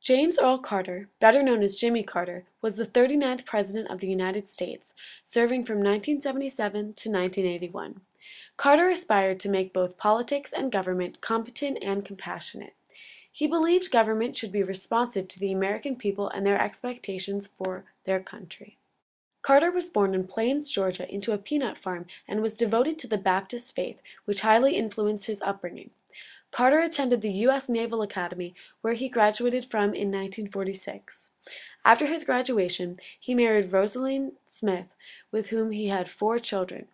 James Earl Carter, better known as Jimmy Carter, was the 39th President of the United States, serving from 1977 to 1981. Carter aspired to make both politics and government competent and compassionate. He believed government should be responsive to the American people and their expectations for their country. Carter was born in Plains, Georgia, into a peanut farm and was devoted to the Baptist faith, which highly influenced his upbringing. Carter attended the U.S. Naval Academy, where he graduated from in 1946. After his graduation, he married Rosalind Schmitt, with whom he had 4 children.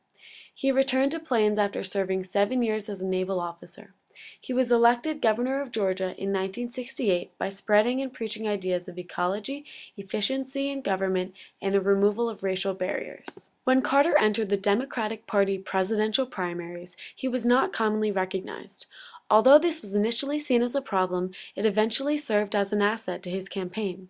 He returned to Plains after serving 7 years as a naval officer. He was elected governor of Georgia in 1968 by spreading and preaching ideas of ecology, efficiency in government, and the removal of racial barriers. When Carter entered the Democratic Party presidential primaries, he was not commonly recognized. Although this was initially seen as a problem, it eventually served as an asset to his campaign.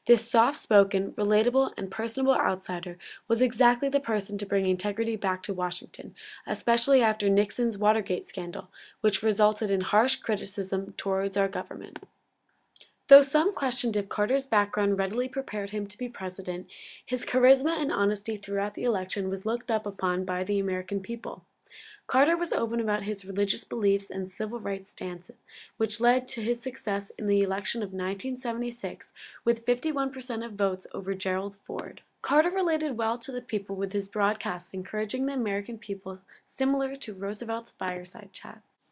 This soft-spoken, relatable, and personable outsider was exactly the person to bring integrity back to Washington, especially after Nixon's Watergate scandal, which resulted in harsh criticism towards our government. Though some questioned if Carter's background readily prepared him to be president, his charisma and honesty throughout the election was looked up upon by the American people. Carter was open about his religious beliefs and civil rights stance, which led to his success in the election of 1976 with 51% of votes over Gerald Ford. Carter related well to the people with his broadcasts encouraging the American people, similar to Roosevelt's fireside chats.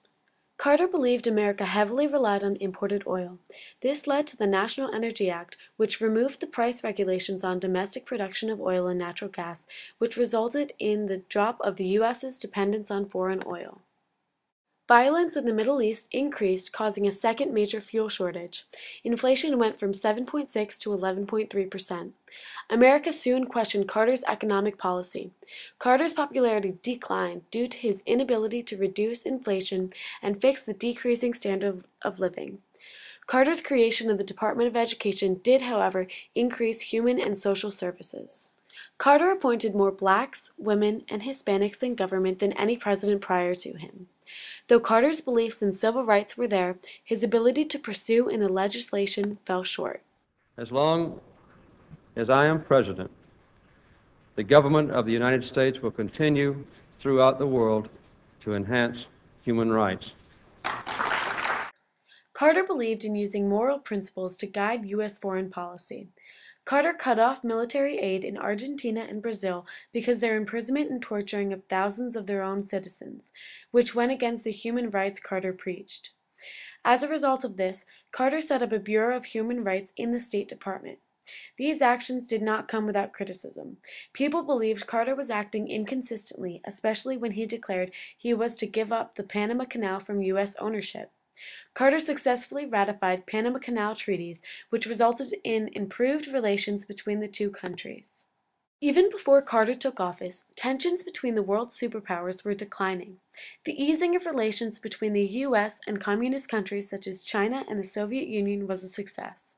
Carter believed America heavily relied on imported oil. This led to the National Energy Act, which removed the price regulations on domestic production of oil and natural gas, which resulted in the drop of the U.S.'s dependence on foreign oil. Violence in the Middle East increased, causing a second major fuel shortage. Inflation went from 7.6 to 11.3%. America soon questioned Carter's economic policy. Carter's popularity declined due to his inability to reduce inflation and fix the decreasing standard of living. Carter's creation of the Department of Education did, however, increase human and social services. Carter appointed more blacks, women, and Hispanics in government than any president prior to him. Though Carter's beliefs in civil rights were there, his ability to pursue in the legislation fell short. As long as I am president, the government of the United States will continue throughout the world to enhance human rights. Carter believed in using moral principles to guide U.S. foreign policy. Carter cut off military aid in Argentina and Brazil because their imprisonment and torturing of thousands of their own citizens, which went against the human rights Carter preached. As a result of this, Carter set up a Bureau of Human Rights in the State Department. These actions did not come without criticism. People believed Carter was acting inconsistently, especially when he declared he was to give up the Panama Canal from U.S. ownership. Carter successfully ratified Panama Canal treaties, which resulted in improved relations between the two countries. Even before Carter took office, tensions between the world superpowers were declining. The easing of relations between the U.S. and communist countries such as China and the Soviet Union was a success.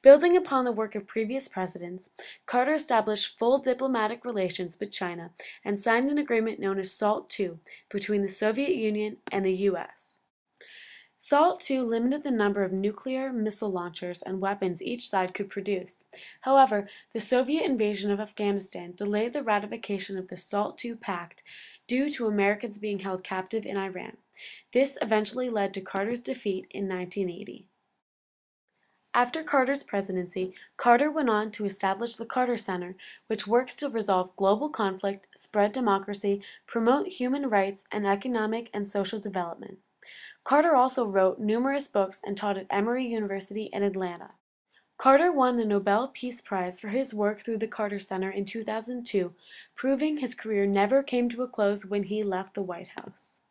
Building upon the work of previous presidents, Carter established full diplomatic relations with China and signed an agreement known as SALT II between the Soviet Union and the U.S. SALT II limited the number of nuclear missile launchers and weapons each side could produce. However, the Soviet invasion of Afghanistan delayed the ratification of the SALT II pact due to Americans being held captive in Iran. This eventually led to Carter's defeat in 1980. After Carter's presidency, Carter went on to establish the Carter Center, which works to resolve global conflict, spread democracy, promote human rights, and economic and social development. Carter also wrote numerous books and taught at Emory University in Atlanta. Carter won the Nobel Peace Prize for his work through the Carter Center in 2002, proving his career never came to a close when he left the White House.